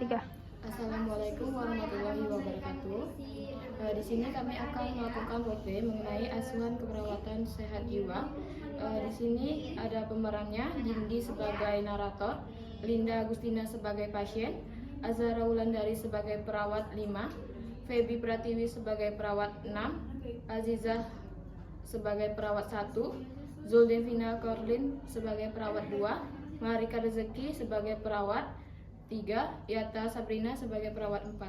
3. Assalamualaikum warahmatullahi wabarakatuh. Di sini kami akan melakukan workshop mengenai asuhan keperawatan sehat jiwa. Di sini ada pemerannya, Dindi sebagai narator, Linda Agustina sebagai pasien, Azhara Wulandari sebagai perawat 5, Feby Pratiwi sebagai perawat 6, Azizah sebagai perawat 1, Zuldevina Korlin sebagai perawat 2, Marika Rezeki sebagai perawat 3, Yata Sabrina sebagai perawat 4.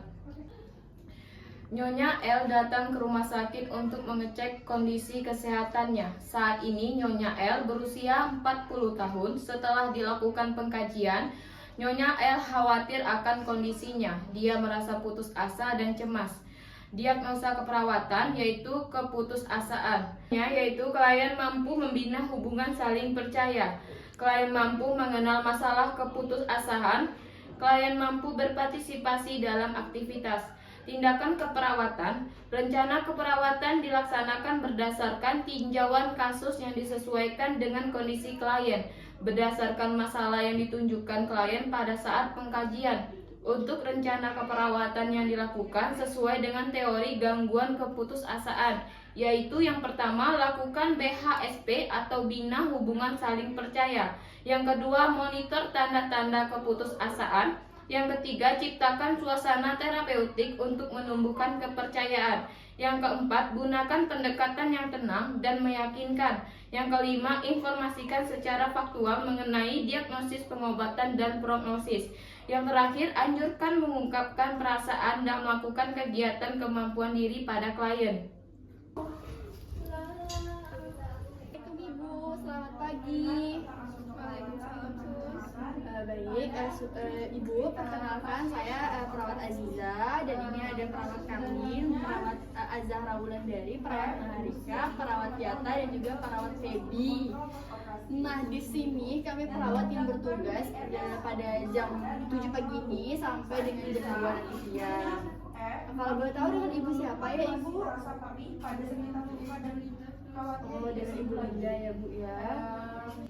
Nyonya L datang ke rumah sakit untuk mengecek kondisi kesehatannya. Saat ini Nyonya L berusia 40 tahun. Setelah dilakukan pengkajian, Nyonya L khawatir akan kondisinya. Dia merasa putus asa dan cemas. Diagnosa keperawatan yaitu keputusasaan, yaitu klien mampu membina hubungan saling percaya. Klien mampu mengenal masalah keputusasaan. Klien mampu berpartisipasi dalam aktivitas. Tindakan keperawatan. Rencana keperawatan dilaksanakan berdasarkan tinjauan kasus yang disesuaikan dengan kondisi klien, berdasarkan masalah yang ditunjukkan klien pada saat pengkajian. Untuk rencana keperawatan yang dilakukan sesuai dengan teori gangguan keputusasaan, yaitu yang pertama, lakukan BHSP atau bina hubungan saling percaya. Yang kedua, monitor tanda-tanda keputusasaan. Yang ketiga, ciptakan suasana terapeutik untuk menumbuhkan kepercayaan. Yang keempat, gunakan pendekatan yang tenang dan meyakinkan. Yang kelima, informasikan secara faktual mengenai diagnosis, pengobatan, dan prognosis. Yang terakhir, anjurkan mengungkapkan perasaan dan melakukan kegiatan kemampuan diri pada klien. Assalamualaikum Ibu, selamat pagi. Baik, Ibu, perkenalkan saya perawat Aziza dan ini ada perawat kami, perawat Azhara Wulandari, perawat Marika, perawat Yata dan juga perawat Feby. Nah, di sini kami perawat yang bertugas pada jam 7 pagi ini sampai dengan jam 2 nanti siang. Kalau boleh tahu dengan Ibu siapa ya Ibu? Oh, dengan Ibu Linda ya Bu ya.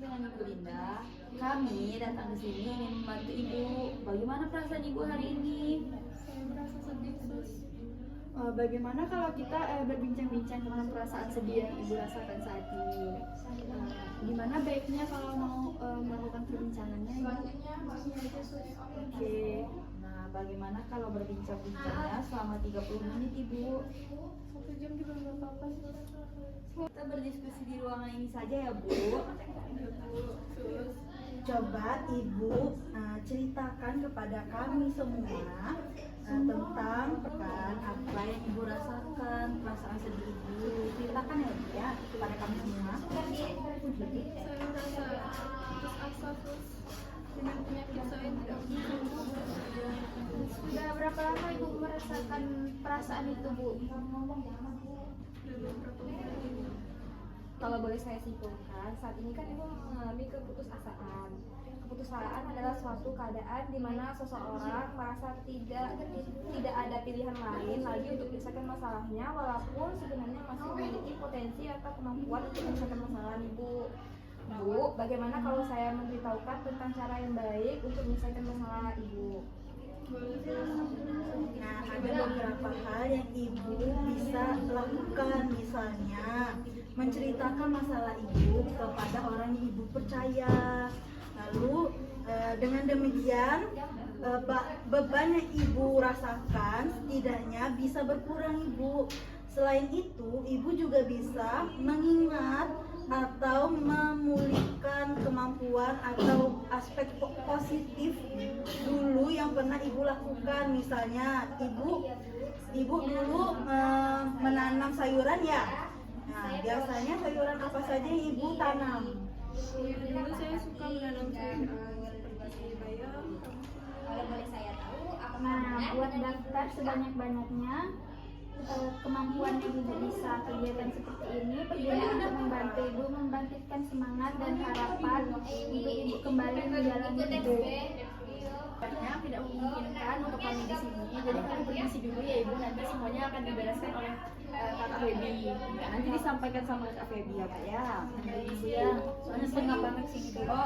Dengan Ibu Linda, kami datang ke sini ingin membantu Ibu. Bagaimana perasaan Ibu hari ini? Saya merasa sedih, Sus. Bagaimana kalau kita berbincang-bincang tentang perasaan sedih yang Ibu rasakan saat ini? Gimana baiknya kalau mau melakukan perbincangannya Ibu? Oke. Nah, bagaimana kalau berbincang-bincangnya selama 30 menit Ibu? 1 jam juga nggak apa-apa. Kita berdiskusi di ruangan ini saja ya Bu. Coba Ibu ceritakan kepada kami semua tentang Apa yang Ibu rasakan, perasaan sedih Ibu. Ceritakan ya Bu ya kepada kami semua. Saya merasa putus asa terus dengan penyakit saya tidak sembuh. Sudah berapa lama Ibu merasakan perasaan itu Bu? Kalau boleh saya simpulkan, saat ini kan Ibu mengalami keputusasaan. Keputusasaan adalah suatu keadaan di mana seseorang merasa tidak ada pilihan lain lagi untuk menyelesaikan masalahnya, walaupun sebenarnya masih memiliki potensi atau kemampuan untuk menyelesaikan masalah Ibu. Bu, bagaimana kalau saya memberitahukan tentang cara yang baik untuk menyelesaikan masalah Ibu? Nah, ada beberapa hal yang Ibu bisa lakukan, misalnya menceritakan masalah Ibu kepada orang yang Ibu percaya. Lalu dengan demikian beban yang Ibu rasakan setidaknya bisa berkurang Ibu. Selain itu, Ibu juga bisa mengingat atau memulihkan kemampuan atau aspek positif dulu yang pernah Ibu lakukan. Misalnya Ibu dulu menanam sayuran ya. Nah, biasanya sayuran apa saja yang Ibu tanam? Dulu saya suka menanam sayuran seperti bayam. Kalau boleh saya tahu, apa Nah, buat daftar sebanyak-banyaknya kemampuan yang Ibu bisa kegiatan seperti ini berguna untuk membantu Ibu membangkitkan semangat dan harapan untuk Ibu kembali menjalani hidup. Tidak memungkinkan untuk kami di sini, jadi kami permisi dulu ya Ibu. Nanti semuanya akan dibereskan oleh Kakak Feby. Nanti disampaikan sama Kakak Feby ya Pak ya. Ibu ya, soalnya setengah banget sini dulu.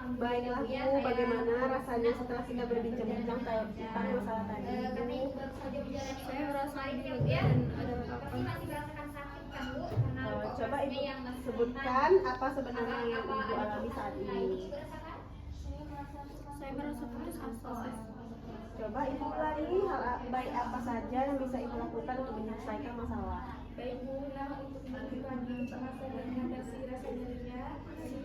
Baiklah Bu, bagaimana rasanya setelah kita berbincang-bincang tentang masalah tadi? Saya merasa lebih lega dan ada harapan. Coba Ibu sebutkan apa sebenarnya yang Ibu alami saat ini. Saya merasa putus asa. Coba Ibu ulangi hal baik apa saja yang bisa Ibu lakukan untuk menyelesaikan masalah. Baik Bu, nah untuk menghilangkan rasa dan mengatasi rasa nyerinya,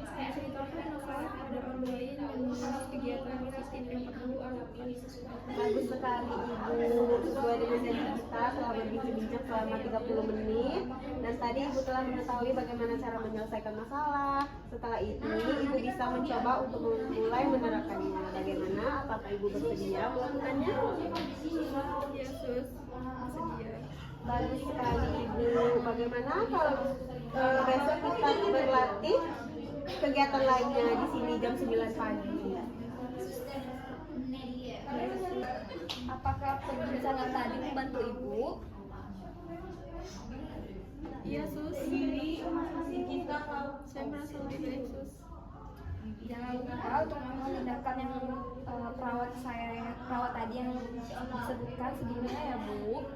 saya ceritakan masalah pada orang lain dan mengenai kegiatan positif yang perlu alami sesuai. Bagus sekali Ibu, sesuai dengan janji kita telah berbincang-bincang selama 30 menit. Dan tadi Ibu telah mengetahui bagaimana cara menyelesaikan masalah. Setelah itu, Ibu bisa mencoba untuk mulai menerapkannya. Bagaimana? Apakah Ibu bersedia melakukannya? Ya sus, sedia. Bagus sekali Ibu. Bagaimana kalau besok kita berlatih kegiatan lainnya di sini jam 9 pagi? Apakah perbincangan tadi membantu Ibu? Iya sus. Saya merasa lebih baik sus. Jangan lupa untuk mengambil tindakan yang perawat tadi yang disebutkan sebelumnya ya Bu.